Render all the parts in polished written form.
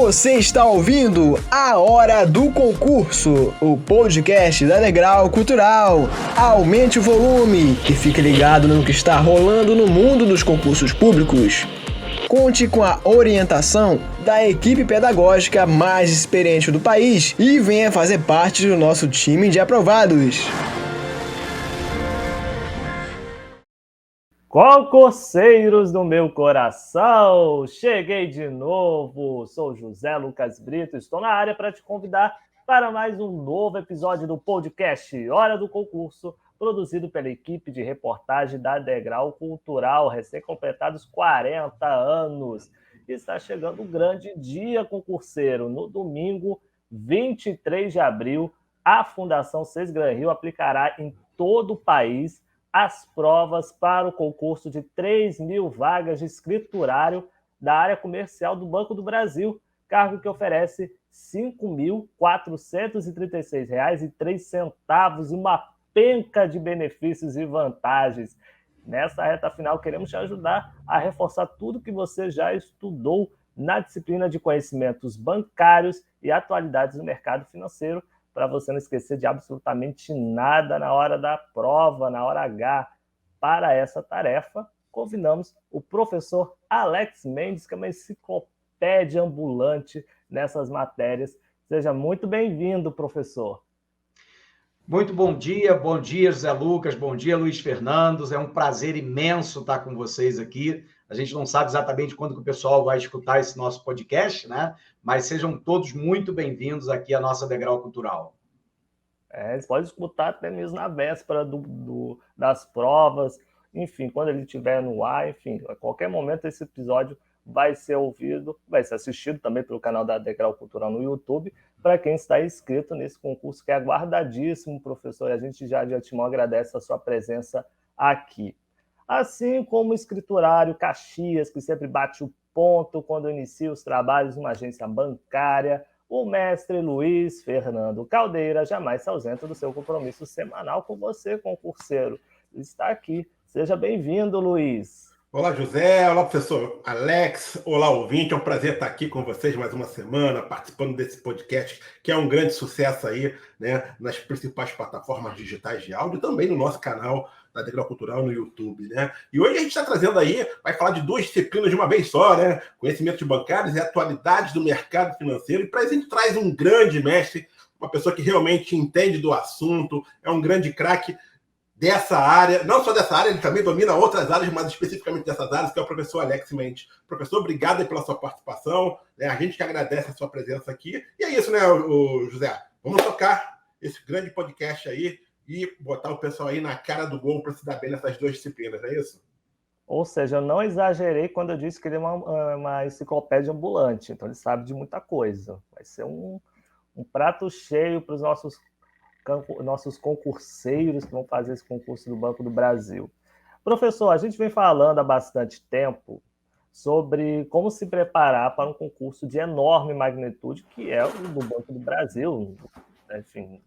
Você está ouvindo A Hora do Concurso, o podcast da Degrau Cultural. Aumente o volume e fique ligado no que está rolando no mundo dos concursos públicos. Conte com a orientação da equipe pedagógica mais experiente do país e venha fazer parte do nosso time de aprovados. Concurseiros do meu coração, cheguei de novo, sou José Lucas Brito, estou na área para te convidar para mais um novo episódio do podcast Hora do Concurso, produzido pela equipe de reportagem da Degrau Cultural, recém-completados 40 anos. Está chegando um grande dia concurseiro, no domingo 23 de abril, a Fundação Sesgran Rio aplicará em todo o país as provas para o concurso de 3.000 vagas de escriturário da área comercial do Banco do Brasil, cargo que oferece R$ 5.436,03 e uma penca de benefícios e vantagens. Nessa reta final, queremos te ajudar a reforçar tudo que você já estudou na disciplina de conhecimentos bancários e atualidades do mercado financeiro, para você não esquecer de absolutamente nada na hora da prova, na hora H. Para essa tarefa, convidamos o professor Alex Mendes, que é uma enciclopédia ambulante nessas matérias. Seja muito bem-vindo, professor. Muito bom dia, José Lucas, bom dia, Luiz Fernandes. É um prazer imenso estar com vocês aqui. A gente não sabe exatamente quando que o pessoal vai escutar esse nosso podcast, né? Mas sejam todos muito bem-vindos aqui à nossa Degrau Cultural. Eles podem escutar até mesmo na véspera das provas, enfim, quando ele estiver no ar, enfim, a qualquer momento esse episódio vai ser ouvido, vai ser assistido também pelo canal da Degrau Cultural no YouTube, para quem está inscrito nesse concurso que é aguardadíssimo, professor, e a gente já de antemão agradece a sua presença aqui. Assim como o escriturário Caxias, que sempre bate o ponto quando inicia os trabalhos numa agência bancária, o mestre Luiz Fernando Caldeira jamais se ausenta do seu compromisso semanal com você, concurseiro. Está aqui. Seja bem-vindo, Luiz. Olá, José. Olá, professor Alex. Olá, ouvinte. É um prazer estar aqui com vocês mais uma semana, participando desse podcast, que é um grande sucesso aí, né, nas principais plataformas digitais de áudio, também no nosso canal da Degrau Cultural no YouTube, né? E hoje a gente está trazendo aí, vai falar de duas disciplinas de uma vez só, né? Conhecimentos bancários e atualidades do mercado financeiro. E para isso a gente traz um grande mestre, uma pessoa que realmente entende do assunto, é um grande craque dessa área, não só dessa área, ele também domina outras áreas, mas especificamente dessas áreas, que é o professor Alex Mendes. Professor, obrigado aí pela sua participação, né? A gente que agradece a sua presença aqui. E é isso, né, José? Vamos tocar esse grande podcast aí e botar o pessoal aí na cara do gol para se dar bem nessas duas disciplinas, não é isso? Ou seja, eu não exagerei quando eu disse que ele é uma enciclopédia ambulante, então ele sabe de muita coisa. Vai ser um prato cheio para os nossos concurseiros que vão fazer esse concurso do Banco do Brasil. Professor, a gente vem falando há bastante tempo sobre como se preparar para um concurso de enorme magnitude, que é o do Banco do Brasil. Enfim,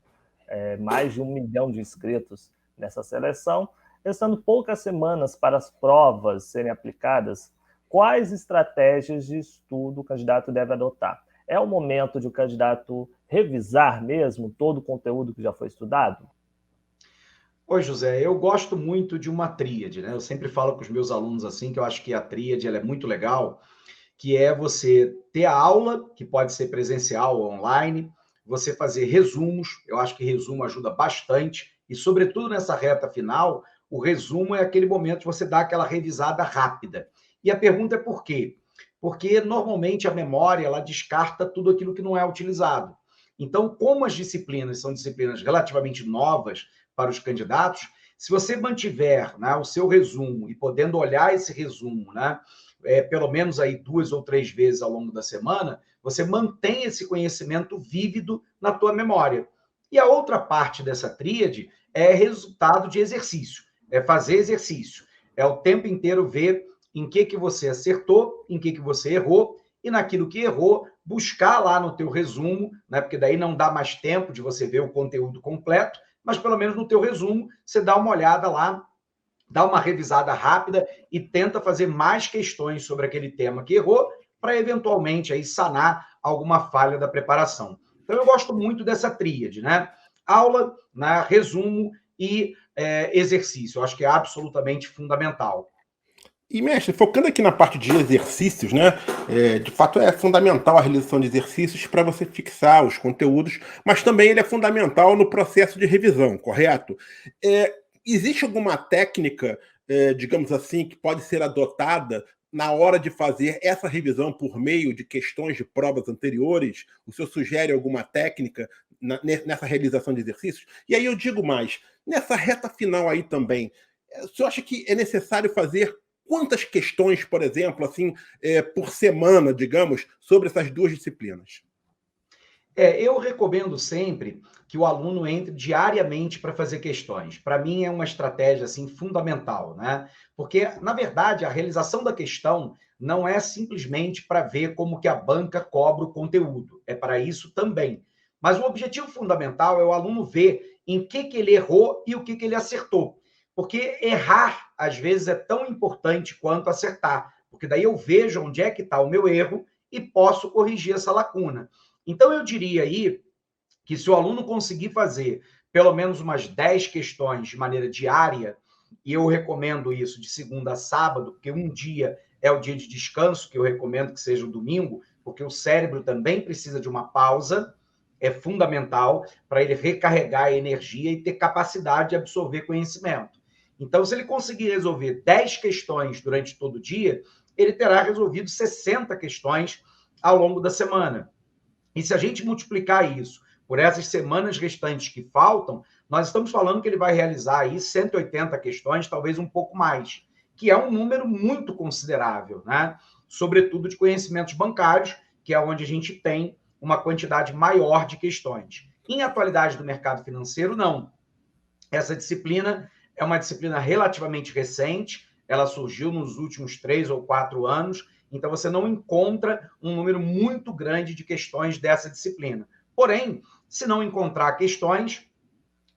mais de 1 milhão de inscritos nessa seleção. Restando poucas semanas para as provas serem aplicadas, quais estratégias de estudo o candidato deve adotar? É o momento de o candidato revisar mesmo todo o conteúdo que já foi estudado? Oi, José, eu gosto muito de uma tríade, né? Eu sempre falo com os meus alunos assim, que eu acho que a tríade ela é muito legal, que é você ter a aula, que pode ser presencial ou online, você fazer resumos, eu acho que resumo ajuda bastante, e sobretudo nessa reta final, o resumo é aquele momento de você dar aquela revisada rápida. E a pergunta é por quê? Porque normalmente a memória ela descarta tudo aquilo que não é utilizado. Então, como as disciplinas são disciplinas relativamente novas para os candidatos, se você mantiver, né, o seu resumo e podendo olhar esse resumo, né, pelo menos aí 2 ou 3 vezes ao longo da semana, você mantém esse conhecimento vívido na tua memória. E a outra parte dessa tríade é resultado de exercício, é fazer exercício, é o tempo inteiro ver em que você acertou, em que você errou, e naquilo que errou, buscar lá no teu resumo, né, porque daí não dá mais tempo de você ver o conteúdo completo, mas pelo menos no teu resumo, você dá uma olhada lá, dá uma revisada rápida e tenta fazer mais questões sobre aquele tema que errou, para eventualmente aí sanar alguma falha da preparação. Então, eu gosto muito dessa tríade, né? Aula, né, resumo e exercício. Eu acho que é absolutamente fundamental. E, mestre, focando aqui na parte de exercícios, né? De fato é fundamental a realização de exercícios para você fixar os conteúdos, mas também ele é fundamental no processo de revisão, correto? Existe alguma técnica, digamos assim, que pode ser adotada na hora de fazer essa revisão por meio de questões de provas anteriores? O senhor sugere alguma técnica nessa realização de exercícios? E aí eu digo mais, nessa reta final aí também, o senhor acha que é necessário fazer quantas questões, por exemplo, assim, por semana, digamos, sobre essas duas disciplinas? Eu recomendo sempre que o aluno entre diariamente para fazer questões. Para mim é uma estratégia assim fundamental, né? Porque, na verdade, a realização da questão não é simplesmente para ver como que a banca cobra o conteúdo. É para isso também. Mas o objetivo fundamental é o aluno ver em que ele errou e o que ele acertou. Porque errar, às vezes, é tão importante quanto acertar. Porque daí eu vejo onde é que está o meu erro e posso corrigir essa lacuna. Então, eu diria aí que se o aluno conseguir fazer pelo menos umas 10 questões de maneira diária, e eu recomendo isso de segunda a sábado, porque um dia é o dia de descanso, que eu recomendo que seja o domingo, porque o cérebro também precisa de uma pausa, é fundamental para ele recarregar a energia e ter capacidade de absorver conhecimento. Então, se ele conseguir resolver 10 questões durante todo o dia, ele terá resolvido 60 questões ao longo da semana. E se a gente multiplicar isso por essas semanas restantes que faltam, nós estamos falando que ele vai realizar aí 180 questões, talvez um pouco mais, que é um número muito considerável, né? Sobretudo de conhecimentos bancários, que é onde a gente tem uma quantidade maior de questões. Em atualidade do mercado financeiro, não. Essa disciplina é uma disciplina relativamente recente, ela surgiu nos últimos 3 ou 4 anos, então você não encontra um número muito grande de questões dessa disciplina. Porém, se não encontrar questões,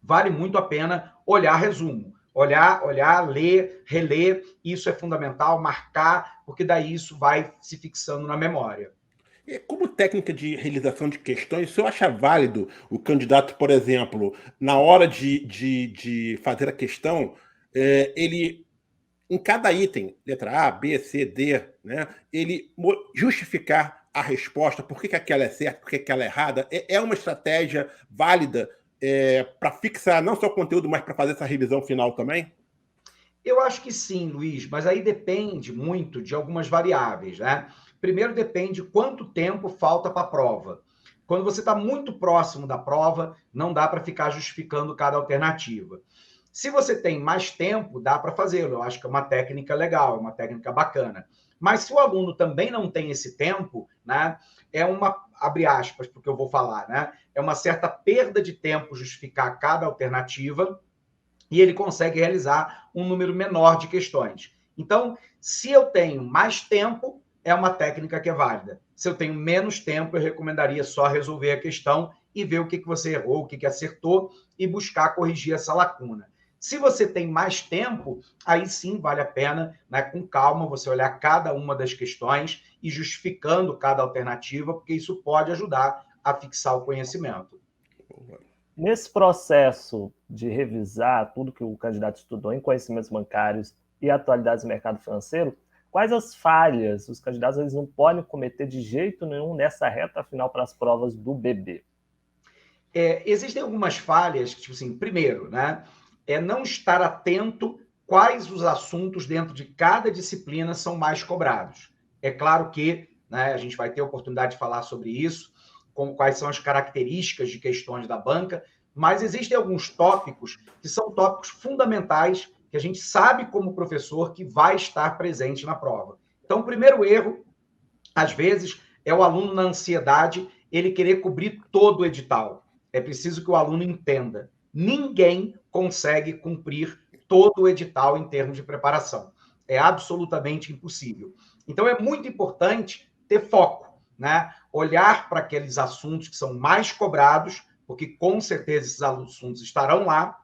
vale muito a pena olhar resumo. Olhar, ler, reler, isso é fundamental, marcar, porque daí isso vai se fixando na memória. Como técnica de realização de questões, o senhor acha válido o candidato, por exemplo, na hora de fazer a questão, ele, em cada item, letra A, B, C, D, né, ele justificar a resposta, por que aquela é certa, por que aquela é errada, é uma estratégia válida para fixar não só o conteúdo, mas para fazer essa revisão final também? Eu acho que sim, Luiz, mas aí depende muito de algumas variáveis, né? Primeiro depende quanto tempo falta para a prova. Quando você está muito próximo da prova, não dá para ficar justificando cada alternativa. Se você tem mais tempo, dá para fazê-lo. Eu acho que é uma técnica legal, é uma técnica bacana. Mas se o aluno também não tem esse tempo, né, é uma, abre aspas, porque eu vou falar, né, é uma certa perda de tempo justificar cada alternativa e ele consegue realizar um número menor de questões. Então, se eu tenho mais tempo, é uma técnica que é válida. Se eu tenho menos tempo, eu recomendaria só resolver a questão e ver o que você errou, o que acertou e buscar corrigir essa lacuna. Se você tem mais tempo, aí sim vale a pena, né, com calma, você olhar cada uma das questões e justificando cada alternativa, porque isso pode ajudar a fixar o conhecimento. Nesse processo de revisar tudo que o candidato estudou em conhecimentos bancários e atualidades do mercado financeiro, quais as falhas os candidatos eles não podem cometer de jeito nenhum nessa reta final para as provas do BB? Existem algumas falhas, tipo assim, primeiro, né, é não estar atento quais os assuntos dentro de cada disciplina são mais cobrados. É claro que, né, a gente vai ter a oportunidade de falar sobre isso, quais são as características de questões da banca, mas existem alguns tópicos que são tópicos fundamentais que a gente sabe como professor que vai estar presente na prova. Então, o primeiro erro, às vezes, é o aluno na ansiedade, ele querer cobrir todo o edital. É preciso que o aluno entenda. Ninguém consegue cumprir todo o edital em termos de preparação. É absolutamente impossível. Então, é muito importante ter foco, né? Olhar para aqueles assuntos que são mais cobrados, porque com certeza esses assuntos estarão lá,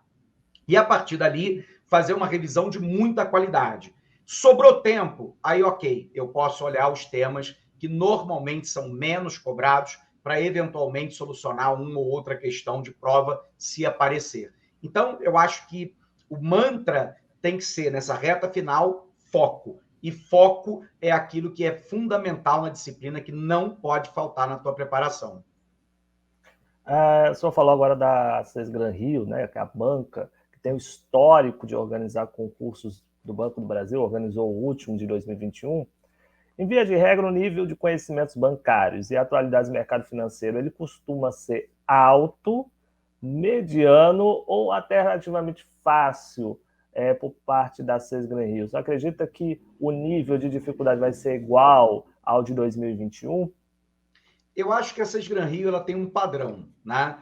e a partir dali fazer uma revisão de muita qualidade. Sobrou tempo, aí ok, eu posso olhar os temas que normalmente são menos cobrados para eventualmente solucionar uma ou outra questão de prova se aparecer. Então, eu acho que o mantra tem que ser, nessa reta final, foco. E foco é aquilo que é fundamental na disciplina, que não pode faltar na tua preparação. O senhor falou agora da Sesgran Rio, né, que é a banca que tem o histórico de organizar concursos do Banco do Brasil, organizou o último de 2021. Em via de regra, o nível de conhecimentos bancários e atualidades do mercado financeiro, ele costuma ser alto, mediano ou até relativamente fácil por parte da Sesgran Rio. Você acredita que o nível de dificuldade vai ser igual ao de 2021? Eu acho que a Sesgran Rio ela tem um padrão, né?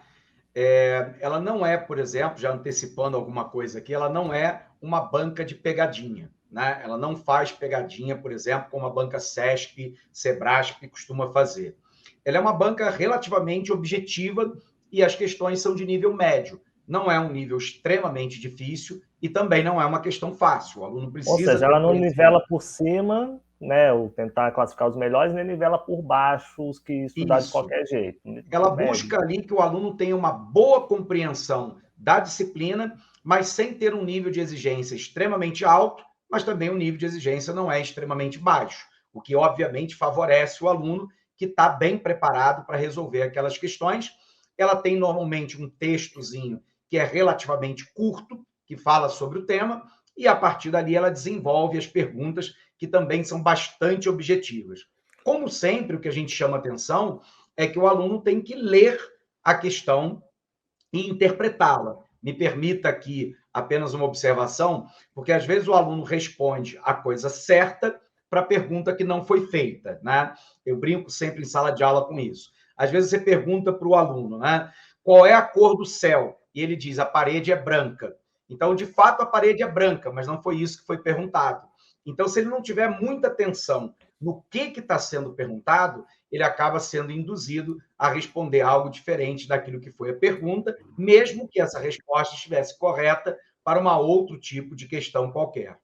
Ela não é, por exemplo, já antecipando alguma coisa aqui, ela não é uma banca de pegadinha, né? Ela não faz pegadinha, por exemplo, como a banca Sesp, Sebrasp costuma fazer. Ela é uma banca relativamente objetiva e as questões são de nível médio. Não é um nível extremamente difícil e também não é uma questão fácil. O aluno precisa... Ou seja, ela não nivela por cima, né, ou tentar classificar os melhores, nem nivela por baixo os que estudar de qualquer jeito. Ela busca ali que o aluno tenha uma boa compreensão da disciplina, mas sem ter um nível de exigência extremamente alto, mas também um nível de exigência não é extremamente baixo, o que obviamente favorece o aluno que está bem preparado para resolver aquelas questões. Ela tem normalmente um textozinho que é relativamente curto, que fala sobre o tema, e a partir dali ela desenvolve as perguntas que também são bastante objetivas. Como sempre, o que a gente chama atenção é que o aluno tem que ler a questão e interpretá-la. Me permita aqui apenas uma observação, porque às vezes o aluno responde a coisa certa para a pergunta que não foi feita, né? Eu brinco sempre em sala de aula com isso. Às vezes você pergunta para o aluno, né, qual é a cor do céu? E ele diz, a parede é branca. Então, de fato, a parede é branca, mas não foi isso que foi perguntado. Então, se ele não tiver muita atenção no que está sendo perguntado, ele acaba sendo induzido a responder algo diferente daquilo que foi a pergunta, mesmo que essa resposta estivesse correta para um outro tipo de questão qualquer.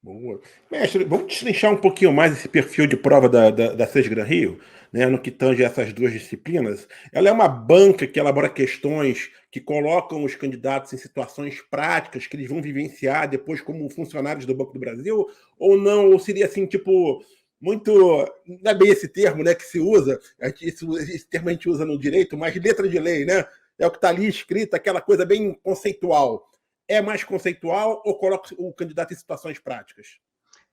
Boa. Mestre, vamos destrinchar um pouquinho mais esse perfil de prova da Sesgran Rio, né, no que tange essas duas disciplinas. Ela é uma banca que elabora questões que colocam os candidatos em situações práticas que eles vão vivenciar depois como funcionários do Banco do Brasil, ou não? Ou seria assim, tipo, muito... Não é bem esse termo, né, que se usa, esse termo a gente usa no direito, mas letra de lei, né? É o que está ali escrito, aquela coisa bem conceitual. É mais conceitual ou coloca o candidato em situações práticas?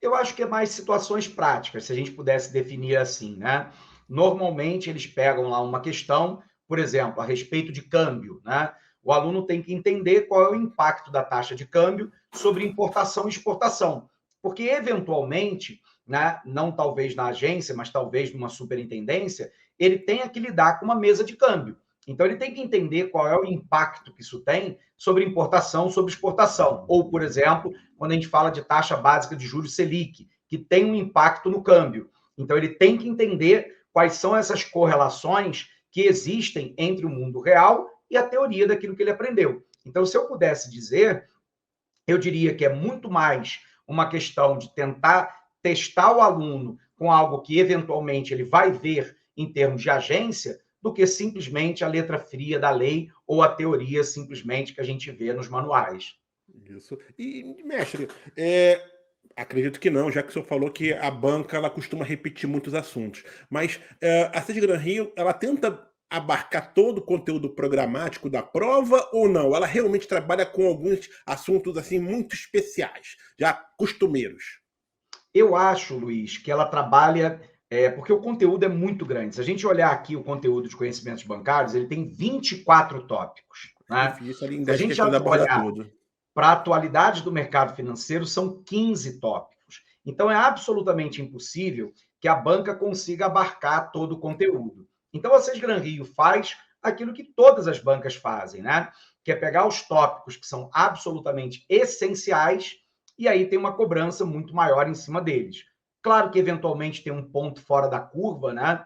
Eu acho que é mais situações práticas, se a gente pudesse definir assim, né? Normalmente, eles pegam lá uma questão, por exemplo, a respeito de câmbio, né? O aluno tem que entender qual é o impacto da taxa de câmbio sobre importação e exportação. Porque, eventualmente, né, não talvez na agência, mas talvez numa superintendência, ele tenha que lidar com uma mesa de câmbio. Então, ele tem que entender qual é o impacto que isso tem sobre importação, sobre exportação. Ou, por exemplo, quando a gente fala de taxa básica de juros Selic, que tem um impacto no câmbio. Então, ele tem que entender quais são essas correlações que existem entre o mundo real e a teoria daquilo que ele aprendeu. Então, se eu pudesse dizer, eu diria que é muito mais uma questão de tentar testar o aluno com algo que, eventualmente, ele vai ver em termos de agência, do que simplesmente a letra fria da lei ou a teoria simplesmente que a gente vê nos manuais. Isso. E, mestre, acredito que não, já que o senhor falou que a banca ela costuma repetir muitos assuntos. Mas a Sesgran Rio, ela tenta abarcar todo o conteúdo programático da prova ou não? Ela realmente trabalha com alguns assuntos assim muito especiais, já costumeiros? Eu acho, Luiz, que ela trabalha... porque o conteúdo é muito grande. Se a gente olhar aqui o conteúdo de conhecimentos bancários, ele tem 24 tópicos. Né? Difícil ali em Se a 10 gente questões abordar olhar tudo. para a atualidade do mercado financeiro, são 15 tópicos. Então, é absolutamente impossível que a banca consiga abarcar todo o conteúdo. Então, a Sesgran Rio faz aquilo que todas as bancas fazem, né? Que é pegar os tópicos que são absolutamente essenciais e aí tem uma cobrança muito maior em cima deles. Claro que, eventualmente, tem um ponto fora da curva, né?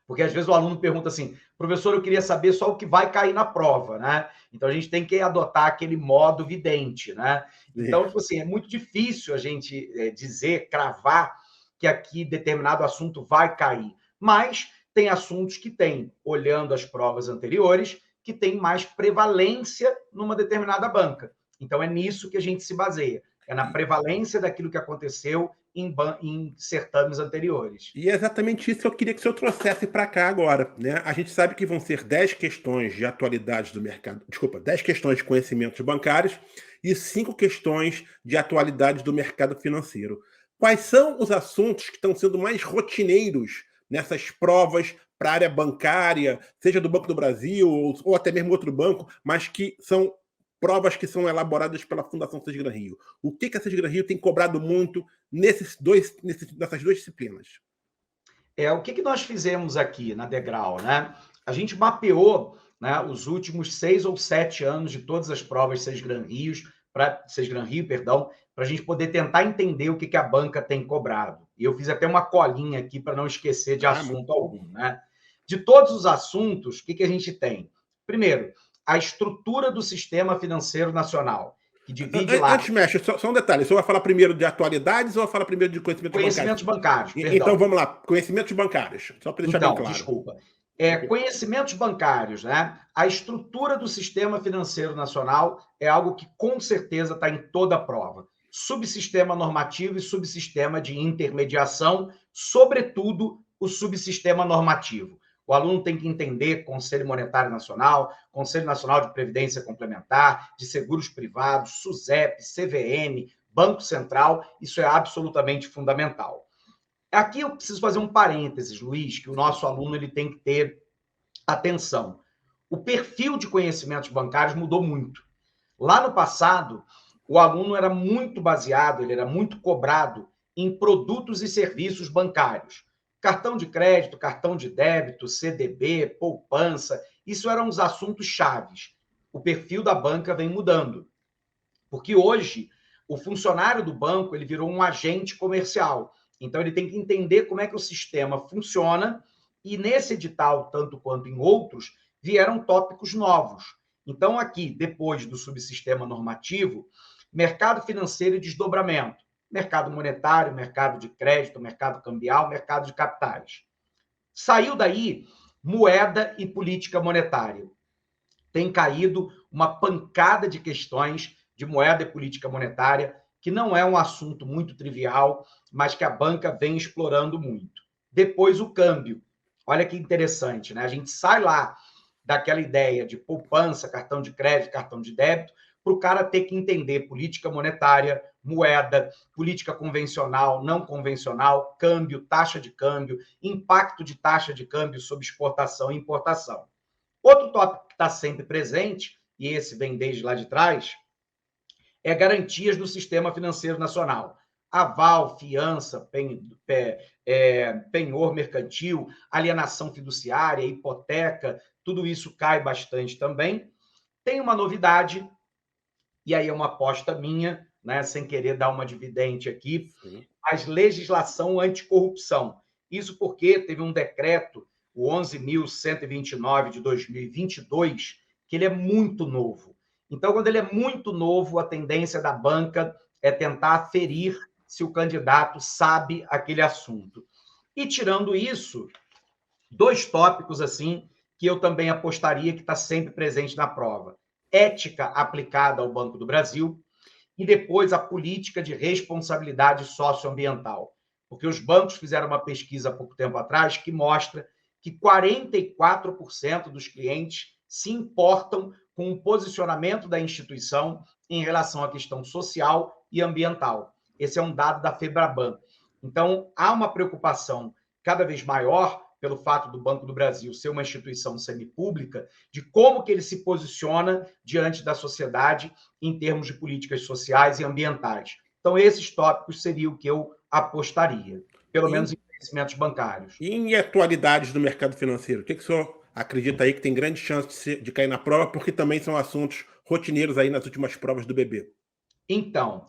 Porque, às vezes, o aluno pergunta assim, professor, eu queria saber só o que vai cair na prova, né? Então, a gente tem que adotar aquele modo vidente, né? Então, tipo assim, é muito difícil a gente dizer, cravar que aqui determinado assunto vai cair. Mas tem assuntos que têm, olhando as provas anteriores, que tem mais prevalência numa determinada banca. Então, é nisso que a gente se baseia. É na prevalência daquilo que aconteceu em certames anteriores. E é exatamente isso que eu queria que o senhor trouxesse para cá agora, né? A gente sabe que vão ser 10 questões de atualidades do mercado, 10 questões de conhecimentos bancários e 5 questões de atualidades do mercado financeiro. Quais são os assuntos que estão sendo mais rotineiros nessas provas para a área bancária, seja do Banco do Brasil ou até mesmo outro banco, mas que são provas que são elaboradas pela Fundação Sesgran Gran Rio? O que a Sesgran Gran Rio tem cobrado muito nessas duas disciplinas? O que nós fizemos aqui na Degrau, né? A gente mapeou, né, os últimos 6 ou 7 anos de todas as provas Sesgran Gran Rio, para a gente poder tentar entender o que a banca tem cobrado. E eu fiz até uma colinha aqui para não esquecer de assunto algum, né? De todos os assuntos, o que a gente tem? Primeiro, a estrutura do sistema financeiro nacional, que divide lá... Antes, mestre, só um detalhe. O senhor vai falar primeiro de atualidades ou vai falar primeiro de conhecimentos bancários? Então, vamos lá. Conhecimentos bancários. Só para deixar bem claro. Desculpa. Conhecimentos bancários, né? A estrutura do sistema financeiro nacional é algo que, com certeza, está em toda a prova. Subsistema normativo e subsistema de intermediação, sobretudo o subsistema normativo. O aluno tem que entender Conselho Monetário Nacional, Conselho Nacional de Previdência Complementar, de Seguros Privados, SUSEP, CVM, Banco Central. Isso é absolutamente fundamental. Aqui eu preciso fazer um parênteses, Luiz, que o nosso aluno ele tem que ter atenção. O perfil de conhecimentos bancários mudou muito. Lá no passado, o aluno era muito baseado, ele era muito cobrado em produtos e serviços bancários. Cartão de crédito, cartão de débito, CDB, poupança, isso eram os assuntos chaves. O perfil da banca vem mudando. Porque hoje, o funcionário do banco ele virou um agente comercial. Então, ele tem que entender como é que o sistema funciona e nesse edital, tanto quanto em outros, vieram tópicos novos. Então, aqui, depois do subsistema normativo, mercado financeiro e desdobramento. Mercado monetário, mercado de crédito, mercado cambial, mercado de capitais. Saiu daí moeda e política monetária. Tem caído uma pancada de questões de moeda e política monetária, que não é um assunto muito trivial, mas que a banca vem explorando muito. Depois, o câmbio. Olha que interessante, né? A gente sai lá daquela ideia de poupança, cartão de crédito, cartão de débito, para o cara ter que entender política monetária, moeda, política convencional, não convencional, câmbio, taxa de câmbio, impacto de taxa de câmbio sobre exportação e importação. Outro tópico que está sempre presente, e esse vem desde lá de trás, é garantias do sistema financeiro nacional. Aval, fiança, penhor mercantil, alienação fiduciária, hipoteca, tudo isso cai bastante também. Tem uma novidade, e aí é uma aposta minha, né, sem querer dar uma dividende aqui, mas legislação anticorrupção. Isso porque teve um decreto, o 11.129 de 2022, que ele é muito novo. Então, quando ele é muito novo, a tendência da banca é tentar aferir se o candidato sabe aquele assunto. E, tirando isso, 2 tópicos assim que eu também apostaria que está sempre presente na prova. Ética aplicada ao Banco do Brasil e depois a política de responsabilidade socioambiental. Porque os bancos fizeram uma pesquisa há pouco tempo atrás que mostra que 44% dos clientes se importam com o posicionamento da instituição em relação à questão social e ambiental. Esse é um dado da Febraban. Então, há uma preocupação cada vez maior pelo fato do Banco do Brasil ser uma instituição semipública, de como que ele se posiciona diante da sociedade em termos de políticas sociais e ambientais. Então, esses tópicos seriam o que eu apostaria, pelo menos em conhecimentos bancários. E em atualidades do mercado financeiro, o que o senhor acredita aí que tem grande chance de cair na prova, porque também são assuntos rotineiros aí nas últimas provas do BB? Então,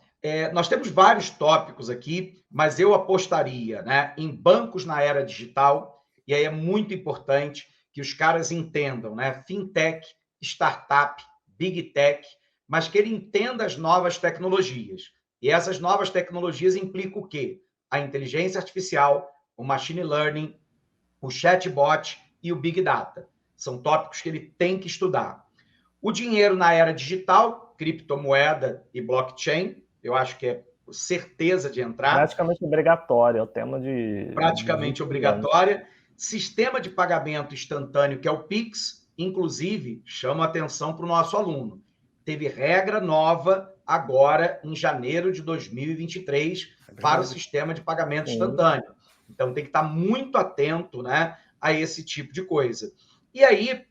nós temos vários tópicos aqui, mas eu apostaria, né, em bancos na era digital, e aí é muito importante que os caras entendam, né, fintech, startup, big tech, mas que ele entenda as novas tecnologias. E essas novas tecnologias implicam o quê? a inteligência artificial, o machine learning, o chatbot e o big data. São tópicos que ele tem que estudar. O dinheiro na era digital, criptomoeda e blockchain, eu acho que é certeza de entrar. Praticamente obrigatório, é o tema de... Praticamente obrigatória. Sistema de pagamento instantâneo, que é o Pix, inclusive, chama atenção para o nosso aluno. Teve regra nova agora, em janeiro de 2023, para o sistema de pagamento instantâneo. Então, tem que estar muito atento, né, a esse tipo de coisa. E aí,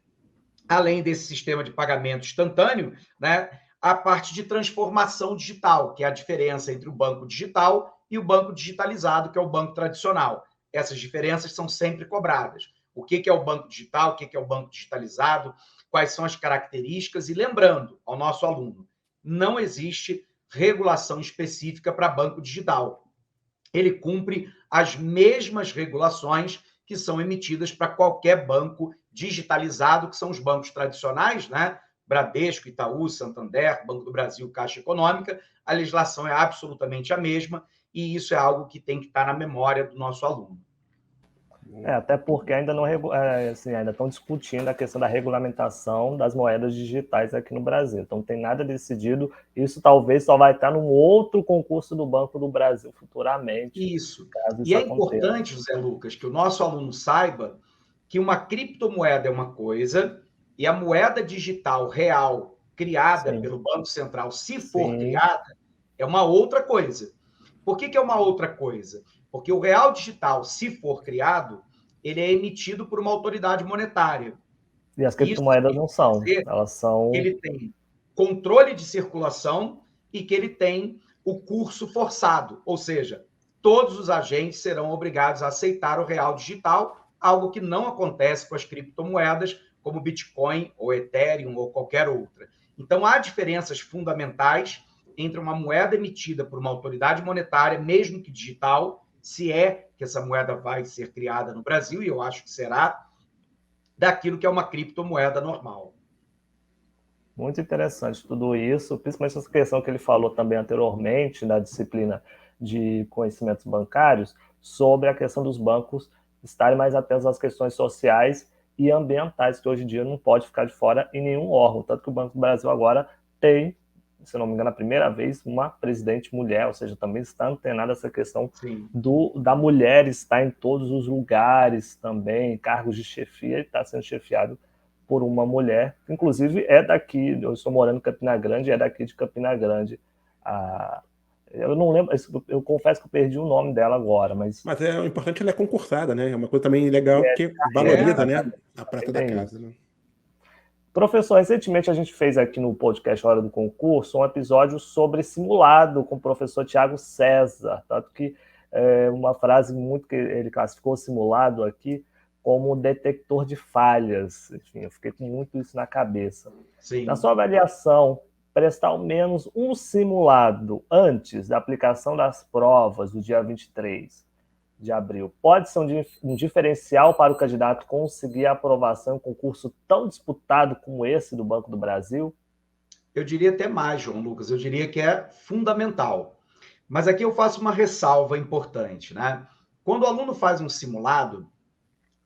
além desse sistema de pagamento instantâneo, né, a parte de transformação digital, que é a diferença entre o banco digital e o banco digitalizado, que é o banco tradicional. Essas diferenças são sempre cobradas. O que é o banco digital, o que é o banco digitalizado, quais são as características, e lembrando ao nosso aluno, não existe regulação específica para banco digital. Ele cumpre as mesmas regulações que são emitidas para qualquer banco digitalizado, que são os bancos tradicionais, né? Bradesco, Itaú, Santander, Banco do Brasil, Caixa Econômica. A legislação é absolutamente a mesma e isso é algo que tem que estar na memória do nosso aluno. Até porque ainda não assim, ainda estão discutindo a questão da regulamentação das moedas digitais aqui no Brasil. Então, não tem nada decidido. Isso talvez só vai estar num outro concurso do Banco do Brasil futuramente. Isso. E é importante, José Lucas, que o nosso aluno saiba que uma criptomoeda é uma coisa e a moeda digital real criada pelo Banco Central, se for criada, é uma outra coisa. Por que é uma outra coisa? Porque o real digital, se for criado, ele é emitido por uma autoridade monetária. E as criptomoedas não são. Elas são... Ele tem controle de circulação e que ele tem o curso forçado. Ou seja, todos os agentes serão obrigados a aceitar o real digital, algo que não acontece com as criptomoedas, como Bitcoin ou Ethereum ou qualquer outra. Então, há diferenças fundamentais entre uma moeda emitida por uma autoridade monetária, mesmo que digital, se é que essa moeda vai ser criada no Brasil, e eu acho que será, daquilo que é uma criptomoeda normal. Muito interessante tudo isso, principalmente essa questão que ele falou também anteriormente, na disciplina de conhecimentos bancários, sobre a questão dos bancos estarem mais atentos às questões sociais e ambientais, que hoje em dia não pode ficar de fora em nenhum órgão. Tanto que o Banco do Brasil agora tem, se não me engano, a primeira vez, uma presidente mulher, ou seja, também está antenada essa questão da mulher estar em todos os lugares também, cargos de chefia, e está sendo chefiado por uma mulher, que inclusive é daqui, eu estou morando em Campina Grande, é daqui de Campina Grande. Eu não lembro, eu confesso que eu perdi o nome dela agora, mas... Mas é o importante, ela é concursada, né? É uma coisa também legal, que valoriza, né, a prata da casa, né? Professor, recentemente a gente fez aqui no podcast Hora do Concurso um episódio sobre simulado com o professor Tiago César, tanto que uma frase muito que ele classificou o simulado aqui como detector de falhas. Enfim, eu fiquei com muito isso na cabeça. Sim. Na sua avaliação, prestar ao menos um simulado antes da aplicação das provas do dia 23 de abril pode ser um diferencial para o candidato conseguir a aprovação em um concurso tão disputado como esse do Banco do Brasil? Eu diria até mais, João Lucas, eu diria que é fundamental. Mas aqui eu faço uma ressalva importante, né? Quando o aluno faz um simulado,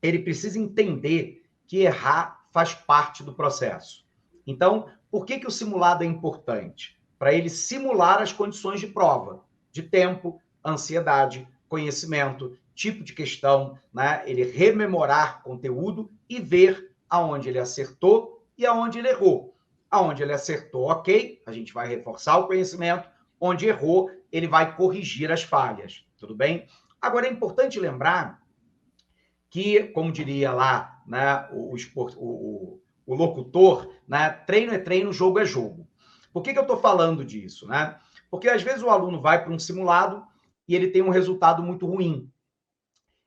ele precisa entender que errar faz parte do processo. Então, por que o simulado é importante? Para ele simular as condições de prova, de tempo, ansiedade, conhecimento, tipo de questão, né? Ele rememorar conteúdo e ver aonde ele acertou e aonde ele errou. Aonde ele acertou, ok, a gente vai reforçar o conhecimento. Onde errou, ele vai corrigir as falhas. Tudo bem? Agora, é importante lembrar que, como diria lá, né, o locutor, né, treino é treino, jogo é jogo. Por que eu estou falando disso? Né? Porque, às vezes, o aluno vai para um simulado e ele tem um resultado muito ruim.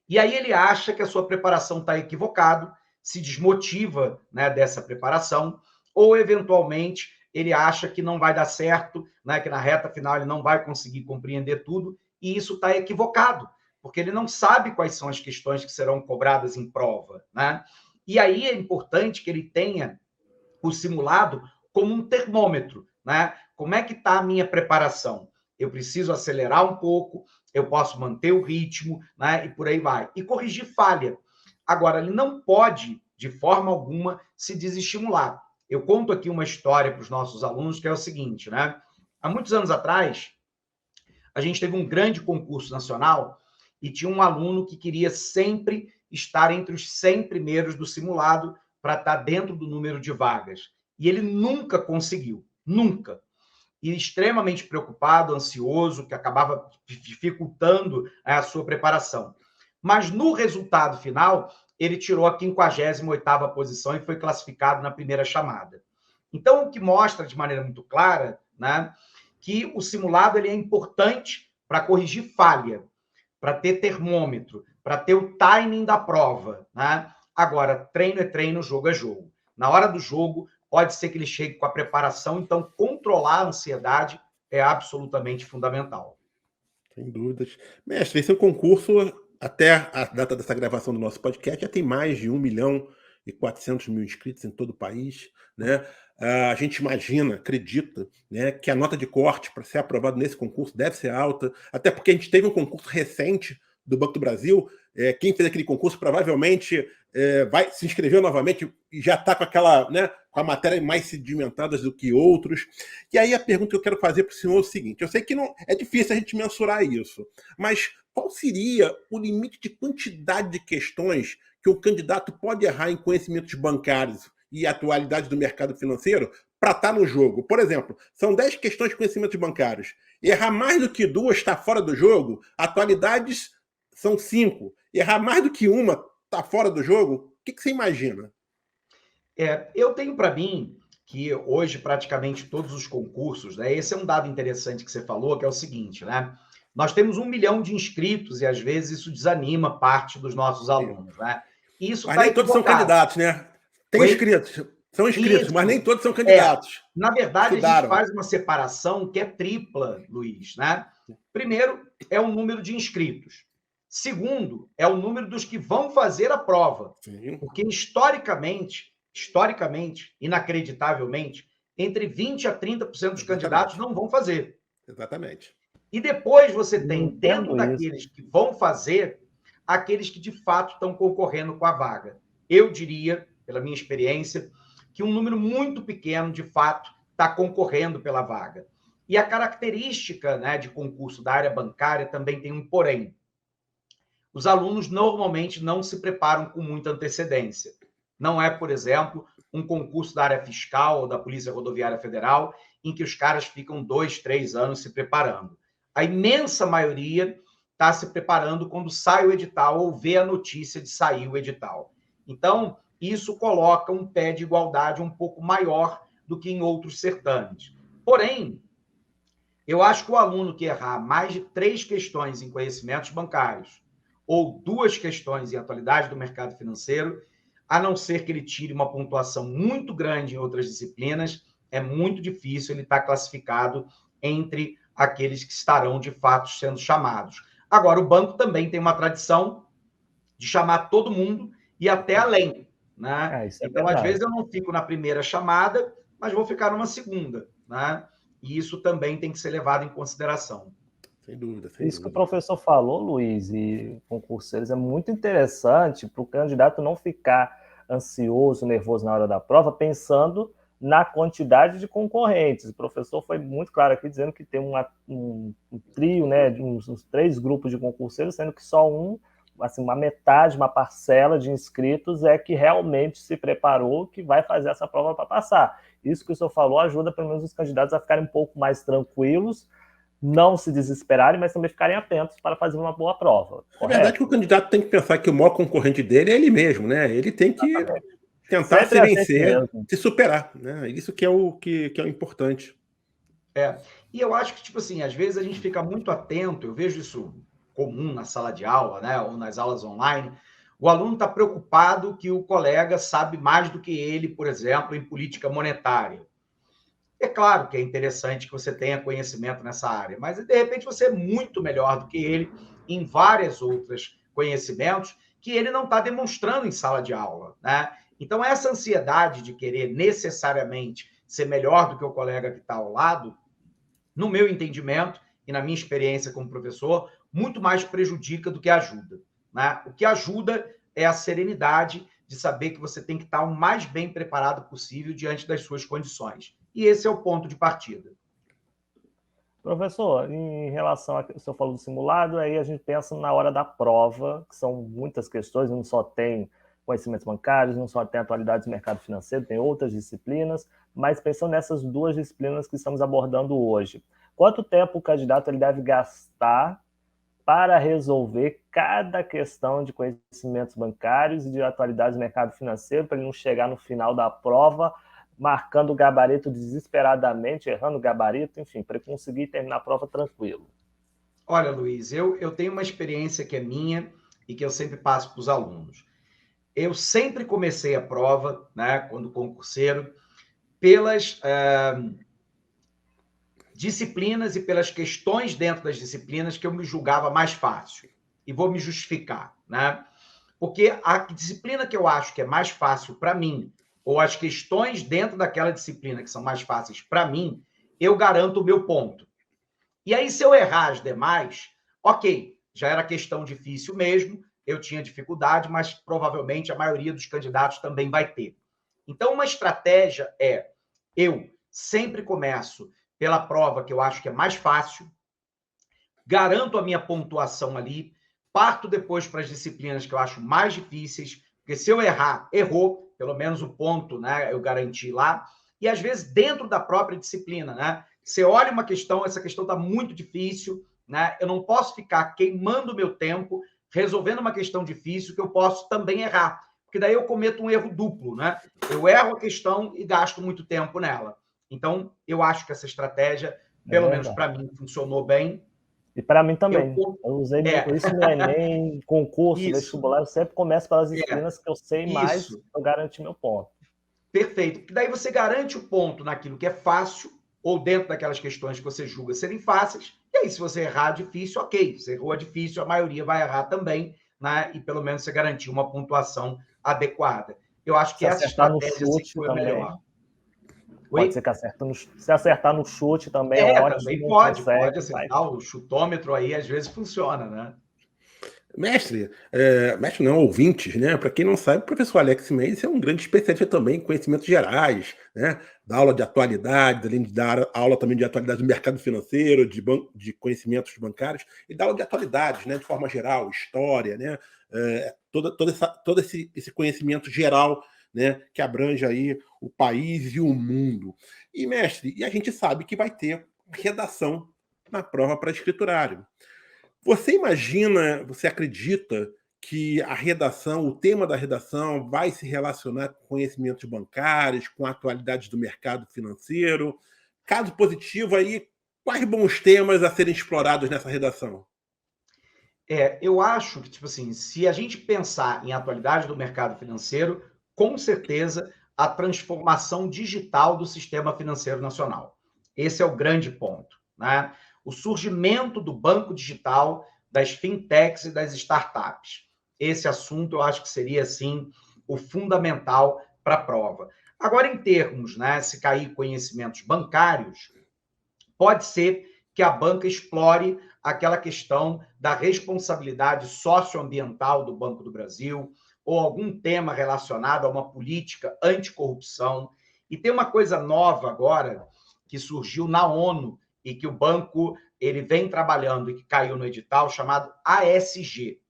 E aí ele acha que a sua preparação está equivocada, se desmotiva, né, dessa preparação, ou, eventualmente, ele acha que não vai dar certo, né, que na reta final ele não vai conseguir compreender tudo, e isso está equivocado, porque ele não sabe quais são as questões que serão cobradas em prova, né? E aí é importante que ele tenha o simulado como um termômetro, né? Como é que está a minha preparação? eu preciso acelerar um pouco, eu posso manter o ritmo, né? E por aí vai. E corrigir falha. Agora, ele não pode, de forma alguma, se desestimular. Eu conto aqui uma história para os nossos alunos, que é o seguinte, né? Há muitos anos atrás, a gente teve um grande concurso nacional e tinha um aluno que queria sempre estar entre os 100 primeiros do simulado para estar dentro do número de vagas. E ele nunca conseguiu, nunca. E extremamente preocupado, ansioso, que acabava dificultando a sua preparação. Mas no resultado final, ele tirou a 58ª posição e foi classificado na primeira chamada. Então, o que mostra de maneira muito clara, né, que o simulado ele é importante para corrigir falha, para ter termômetro, para ter o timing da prova, né? Agora, treino é treino, jogo é jogo. Na hora do jogo, pode ser que ele chegue com a preparação, então controlar a ansiedade é absolutamente fundamental. Sem dúvidas. Mestre, esse é um concurso, até a data dessa gravação do nosso podcast, já tem mais de 1.400.000 inscritos em todo o país, né? A gente imagina, acredita, né, que a nota de corte para ser aprovado nesse concurso deve ser alta, até porque a gente teve um concurso recente do Banco do Brasil. Quem fez aquele concurso provavelmente vai se inscrever novamente e já está com aquela, né, com a matéria mais sedimentada do que outros. E aí a pergunta que eu quero fazer para o senhor é o seguinte: eu sei que não é difícil a gente mensurar isso, mas qual seria o limite de quantidade de questões que o candidato pode errar em conhecimentos bancários e atualidade do mercado financeiro para estar no jogo? Por exemplo, são 10 questões de conhecimentos bancários. Errar mais do que 2 está fora do jogo, atualidades são 5. Errar mais do que uma está fora do jogo? O que você imagina? Eu tenho para mim que hoje praticamente todos os concursos, né, esse é um dado interessante que você falou, que é o seguinte, né? Nós temos 1 milhão de inscritos e às vezes isso desanima parte dos nossos alunos, né? Isso mas nem todos são candidatos, né? Tem inscritos, são inscritos, mas nem todos são candidatos. Na verdade, a gente faz uma separação que é tripla, Luiz, né? Primeiro, é o número de inscritos. Segundo, é o número dos que vão fazer a prova. Sim. Porque, historicamente, inacreditavelmente, entre 20% a 30% dos candidatos não vão fazer. Exatamente. E depois você tem, dentro daqueles que vão fazer, aqueles que de fato estão concorrendo com a vaga. Eu diria, pela minha experiência, que um número muito pequeno, de fato, está concorrendo pela vaga. E a característica, né, de concurso da área bancária também tem um porém. Os alunos normalmente não se preparam com muita antecedência. Não é, por exemplo, um concurso da área fiscal ou da Polícia Rodoviária Federal, em que os caras ficam 2, 3 anos se preparando. A imensa maioria está se preparando quando sai o edital ou vê a notícia de sair o edital. Então, isso coloca um pé de igualdade um pouco maior do que em outros certames. Porém, eu acho que o aluno que errar mais de 3 questões em conhecimentos bancários ou 2 questões em atualidade do mercado financeiro, a não ser que ele tire uma pontuação muito grande em outras disciplinas, é muito difícil ele estar classificado entre aqueles que estarão, de fato, sendo chamados. Agora, o banco também tem uma tradição de chamar todo mundo e até além, né? Então, às vezes, eu não fico na primeira chamada, mas vou ficar numa segunda, né? E isso também tem que ser levado em consideração. Sem dúvida. Isso que o professor falou, Luiz, e concurseiros, é muito interessante para o candidato não ficar ansioso, nervoso na hora da prova, pensando na quantidade de concorrentes. O professor foi muito claro aqui, dizendo que tem um trio, né, de uns 3 grupos de concurseiros, sendo que só uma metade, uma parcela de inscritos é que realmente se preparou, que vai fazer essa prova para passar. Isso que o senhor falou ajuda, pelo menos, os candidatos a ficarem um pouco mais tranquilos, não se desesperarem, mas também ficarem atentos para fazer uma boa prova. É verdade que o candidato tem que pensar que o maior concorrente dele é ele mesmo, né? Ele tem que tentar se vencer, se superar, né? Isso que é o importante. E eu acho que, tipo assim, às vezes a gente fica muito atento, eu vejo isso comum na sala de aula, né, ou nas aulas online, o aluno está preocupado que o colega sabe mais do que ele, por exemplo, em política monetária. É claro que é interessante que você tenha conhecimento nessa área, mas, de repente, você é muito melhor do que ele em várias outras conhecimentos que ele não está demonstrando em sala de aula, né? Então, essa ansiedade de querer necessariamente ser melhor do que o colega que está ao lado, no meu entendimento, e na minha experiência como professor, muito mais prejudica do que ajuda, né? O que ajuda é a serenidade de saber que você tem que estar o mais bem preparado possível diante das suas condições. E esse é o ponto de partida. Professor, em relação ao que o senhor falou do simulado, aí a gente pensa na hora da prova, que são muitas questões, não só tem conhecimentos bancários, não só tem atualidades do mercado financeiro, tem outras disciplinas, mas pensando nessas duas disciplinas que estamos abordando hoje, quanto tempo o candidato ele deve gastar para resolver cada questão de conhecimentos bancários e de atualidades do mercado financeiro, para ele não chegar no final da prova marcando o gabarito desesperadamente, errando o gabarito, enfim, para conseguir terminar a prova tranquilo? Olha, Luiz, eu tenho uma experiência que é minha e que eu sempre passo para os alunos. Eu sempre comecei a prova, né, quando concurseiro, pelas disciplinas e pelas questões dentro das disciplinas que eu me julgava mais fácil. E vou me justificar, né? Porque a disciplina que eu acho que é mais fácil para mim, ou as questões dentro daquela disciplina que são mais fáceis para mim, eu garanto o meu ponto. E aí, se eu errar as demais, ok, já era questão difícil mesmo, eu tinha dificuldade, mas provavelmente a maioria dos candidatos também vai ter. Então, uma estratégia é, eu sempre começo pela prova que eu acho que é mais fácil, garanto a minha pontuação ali, parto depois para as disciplinas que eu acho mais difíceis, porque se eu errar, errou, pelo menos o ponto, né, eu garanti lá, e às vezes dentro da própria disciplina, né? Você olha uma questão, essa questão está muito difícil, né? Eu não posso ficar queimando o meu tempo resolvendo uma questão difícil que eu posso também errar, porque daí eu cometo um erro duplo, né? Eu erro a questão e gasto muito tempo nela. Então, eu acho que essa estratégia, pelo menos para mim, funcionou bem. E para mim também. Eu usei isso no Enem, concurso, vestibular, eu sempre começo pelas disciplinas que eu sei mais, eu garanti meu ponto. Perfeito. Porque daí você garante o ponto naquilo que é fácil, ou dentro daquelas questões que você julga serem fáceis, e aí se você errar difícil, ok. Se errou difícil, a maioria vai errar também, né? E pelo menos você garantiu uma pontuação adequada. Eu acho que essa estratégia foi a melhor. Pode ser que se acertar no chute também é ótimo. Também pode acertar. O chutômetro aí às vezes funciona, né? Mestre não, ouvintes, né? Para quem não sabe, o professor Alex Mendes é um grande especialista também em conhecimentos gerais, né? Dá aula de atualidade, além de dar aula também de atualidade do mercado financeiro, de conhecimentos bancários, e dá aula de atualidades, né? De forma geral, história, né? Todo esse conhecimento geral, né, que abrange aí o país e o mundo. E, mestre, a gente sabe que vai ter redação na prova para escriturário. Você imagina, você acredita que a redação, o tema da redação vai se relacionar com conhecimentos bancários, com atualidades do mercado financeiro? Caso positivo, aí, quais bons temas a serem explorados nessa redação? Eu acho que, tipo assim, se a gente pensar em atualidade do mercado financeiro, com certeza a transformação digital do sistema financeiro nacional. Esse é o grande ponto, né? O surgimento do banco digital, das fintechs e das startups. Esse assunto eu acho que seria, assim, o fundamental para a prova. Agora, em termos, né, se cair conhecimentos bancários, pode ser que a banca explore aquela questão da responsabilidade socioambiental do Banco do Brasil, ou algum tema relacionado a uma política anticorrupção. E tem uma coisa nova agora, que surgiu na ONU, e que o banco ele vem trabalhando e que caiu no edital, chamado ASG,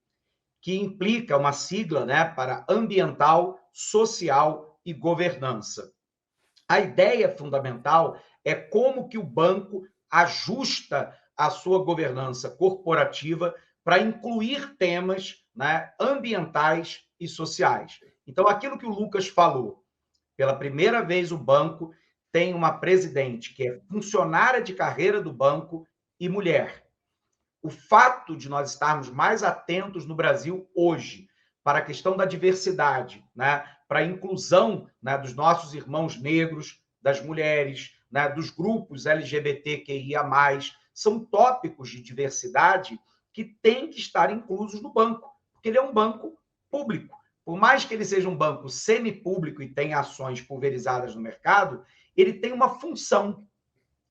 que implica uma sigla, né, para ambiental, social e governança. A ideia fundamental é como que o banco ajusta a sua governança corporativa para incluir temas, né, ambientais e sociais. Então, aquilo que o Lucas falou, pela primeira vez o banco tem uma presidente que é funcionária de carreira do banco e mulher. O fato de nós estarmos mais atentos no Brasil hoje para a questão da diversidade, né, para a inclusão, né, dos nossos irmãos negros, das mulheres, né, dos grupos LGBTQIA+, são tópicos de diversidade que têm que estar inclusos no banco, porque ele é um banco público. Por mais que ele seja um banco semipúblico e tenha ações pulverizadas no mercado, ele tem uma função.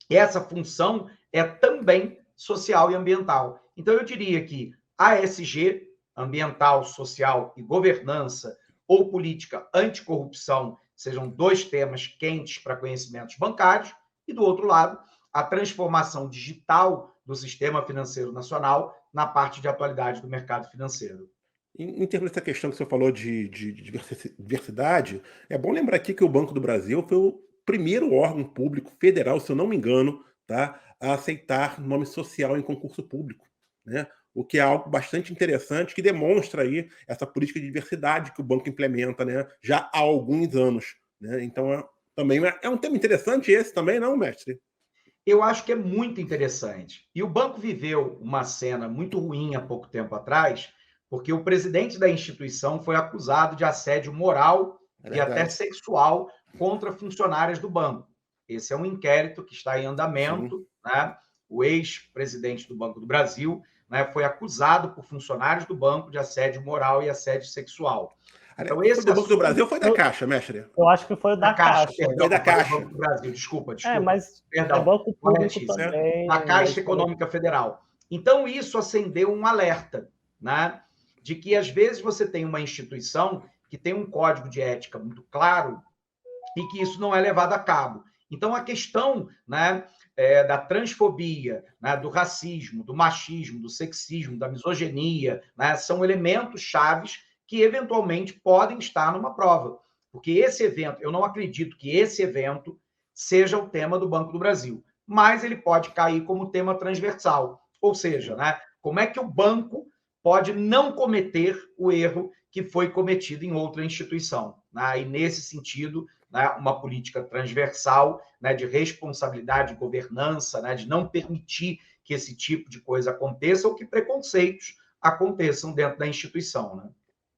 E essa função é também social e ambiental. Então, eu diria que ASG, ambiental, social e governança, ou política anticorrupção, sejam 2 temas quentes para conhecimentos bancários, e, do outro lado, a transformação digital do sistema financeiro nacional na parte de atualidade do mercado financeiro. Em termos dessa questão que você falou de diversidade, é bom lembrar aqui que o Banco do Brasil foi o primeiro órgão público federal, se eu não me engano, tá, a aceitar nome social em concurso público, né? O que é algo bastante interessante, que demonstra aí essa política de diversidade que o banco implementa, né, já há alguns anos, né? Então, também é um tema interessante esse também, não, mestre? Eu acho que é muito interessante. E o banco viveu uma cena muito ruim há pouco tempo atrás, porque o presidente da instituição foi acusado de assédio moral e até sexual contra funcionárias do banco. Esse é um inquérito que está em andamento, né? O ex-presidente do Banco do Brasil, né, foi acusado por funcionários do banco de assédio moral e assédio sexual. Então, esse do Banco do Brasil foi da Caixa, mestre? Eu acho que foi o da Caixa. Perdão, foi da Caixa. Banco do Brasil, desculpa. Mas perdão, é Banco Público também. Da Caixa Econômica Federal. Então, isso acendeu um alerta, né, de que, às vezes, você tem uma instituição que tem um código de ética muito claro e que isso não é levado a cabo. Então, a questão, né, da transfobia, né, do racismo, do machismo, do sexismo, da misoginia, né, são elementos chaves que, eventualmente, podem estar numa prova. Porque esse evento, eu não acredito que esse evento seja o tema do Banco do Brasil, mas ele pode cair como tema transversal. Ou seja, né, como é que o banco pode não cometer o erro que foi cometido em outra instituição, né? E, nesse sentido, né, uma política transversal, né, de responsabilidade, de governança, né, de não permitir que esse tipo de coisa aconteça ou que preconceitos aconteçam dentro da instituição, né?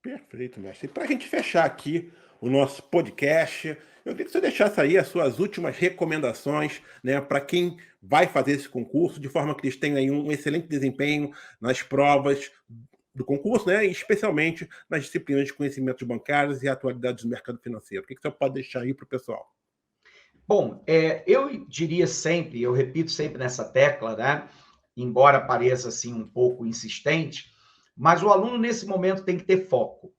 Perfeito, mestre. E para a gente fechar aqui o nosso podcast, eu queria que você deixasse aí as suas últimas recomendações, né, para quem vai fazer esse concurso, de forma que eles tenham aí um excelente desempenho nas provas do concurso, né, e especialmente nas disciplinas de conhecimentos bancários e atualidades do mercado financeiro. O que você pode deixar aí para o pessoal? Bom, eu diria sempre, eu repito sempre nessa tecla, né, embora pareça assim um pouco insistente, mas o aluno, nesse momento, tem que ter foco.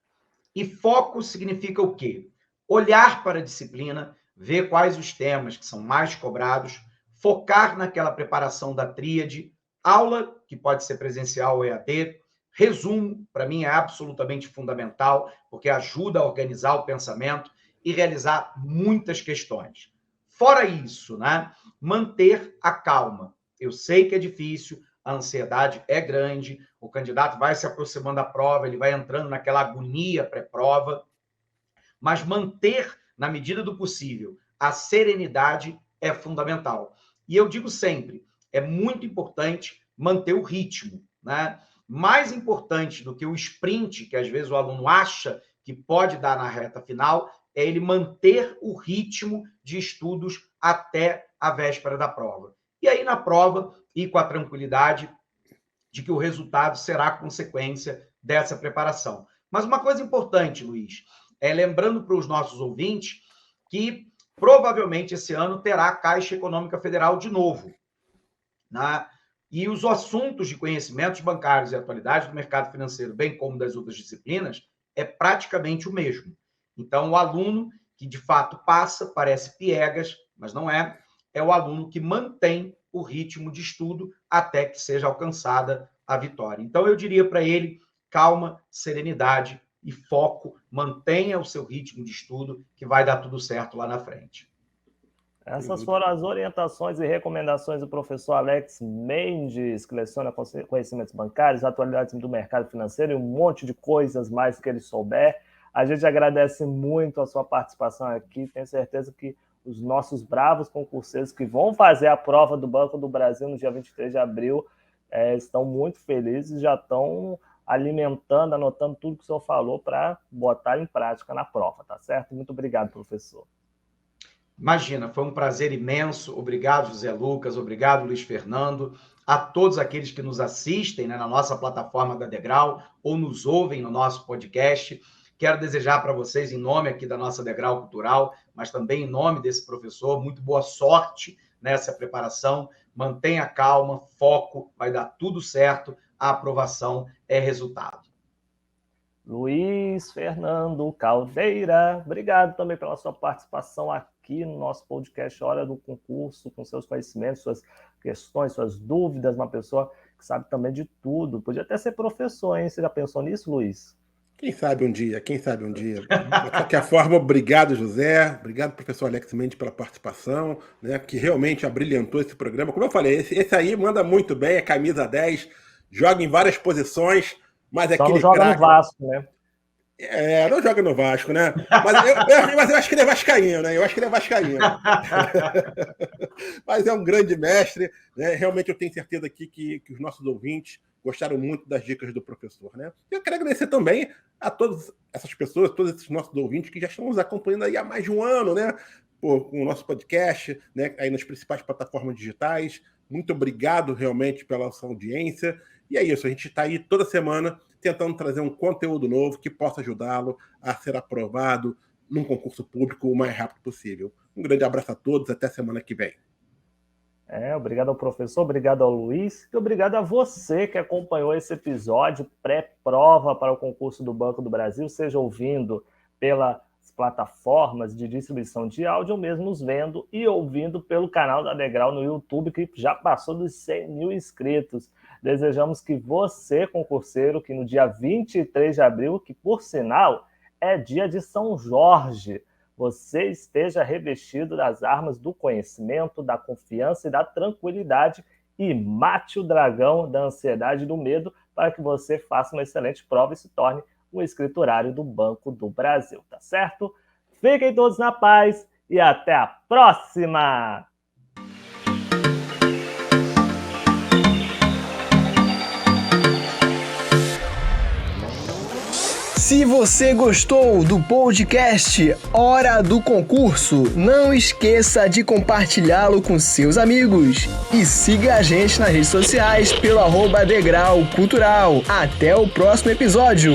E foco significa o quê? Olhar para a disciplina, ver quais os temas que são mais cobrados, focar naquela preparação da tríade, aula, que pode ser presencial ou EAD, resumo, para mim é absolutamente fundamental, porque ajuda a organizar o pensamento e realizar muitas questões. Fora isso, né, manter a calma. Eu sei que é difícil, a ansiedade é grande, o candidato vai se aproximando da prova, ele vai entrando naquela agonia pré-prova, mas manter, na medida do possível, a serenidade é fundamental. E eu digo sempre, é muito importante manter o ritmo, né? Mais importante do que o sprint, que às vezes o aluno acha que pode dar na reta final, é ele manter o ritmo de estudos até a véspera da prova. E aí, na prova, ir com a tranquilidade de que o resultado será consequência dessa preparação. Mas uma coisa importante, Luiz, lembrando para os nossos ouvintes que provavelmente esse ano terá a Caixa Econômica Federal de novo, né? E os assuntos de conhecimentos bancários e atualidades do mercado financeiro, bem como das outras disciplinas, é praticamente o mesmo. Então, o aluno que de fato passa, parece piegas, mas não é o aluno que mantém o ritmo de estudo até que seja alcançada a vitória. Então, eu diria para ele, calma, serenidade e foco, mantenha o seu ritmo de estudo, que vai dar tudo certo lá na frente. Essas foram as orientações e recomendações do professor Alex Mendes, que leciona conhecimentos bancários, atualidades do mercado financeiro e um monte de coisas mais que ele souber. A gente agradece muito a sua participação aqui, tenho certeza que os nossos bravos concurseiros que vão fazer a prova do Banco do Brasil no dia 23 de abril estão muito felizes, já estão alimentando, anotando tudo que o senhor falou para botar em prática na prova, tá certo? Muito obrigado, professor. Imagina, foi um prazer imenso. Obrigado, José Lucas, obrigado, Luiz Fernando, a todos aqueles que nos assistem, né, na nossa plataforma da Degrau ou nos ouvem no nosso podcast. Quero desejar para vocês, em nome aqui da nossa Degrau Cultural, mas também em nome desse professor, muito boa sorte nessa preparação, mantenha calma, foco, vai dar tudo certo, a aprovação é resultado. Luiz Fernando Caldeira, obrigado também pela sua participação aqui no nosso podcast Hora do Concurso, com seus conhecimentos, suas questões, suas dúvidas, uma pessoa que sabe também de tudo. Podia até ser professor, hein? Você já pensou nisso, Luiz? Quem sabe um dia. De qualquer forma, obrigado, José. Obrigado, professor Alex Mendes, pela participação, né, que realmente abrilhantou esse programa. Como eu falei, esse aí manda muito bem, é camisa 10, joga em várias posições, mas é Só aquele não joga craque... no Vasco, né? Não joga no Vasco, né? Mas eu acho que ele é vascaíno, né? Mas é um grande mestre, né? Realmente eu tenho certeza aqui que os nossos ouvintes gostaram muito das dicas do professor, né? Eu quero agradecer também a todas essas pessoas, todos esses nossos ouvintes que já estão nos acompanhando aí há mais de um ano, né? Com o nosso podcast, né? Aí nas principais plataformas digitais. Muito obrigado realmente pela sua audiência. E é isso, a gente está aí toda semana tentando trazer um conteúdo novo que possa ajudá-lo a ser aprovado num concurso público o mais rápido possível. Um grande abraço a todos, até semana que vem. Obrigado ao professor, obrigado ao Luiz e obrigado a você que acompanhou esse episódio pré-prova para o concurso do Banco do Brasil, seja ouvindo pelas plataformas de distribuição de áudio ou mesmo nos vendo e ouvindo pelo canal da Degrau no YouTube, que já passou dos 100 mil inscritos. Desejamos que você, concurseiro, que no dia 23 de abril, que por sinal é dia de São Jorge, você esteja revestido das armas do conhecimento, da confiança e da tranquilidade e mate o dragão da ansiedade e do medo para que você faça uma excelente prova e se torne um escriturário do Banco do Brasil, tá certo? Fiquem todos na paz e até a próxima! Se você gostou do podcast Hora do Concurso, não esqueça de compartilhá-lo com seus amigos. E siga a gente nas redes sociais pelo @degrau cultural. Até o próximo episódio!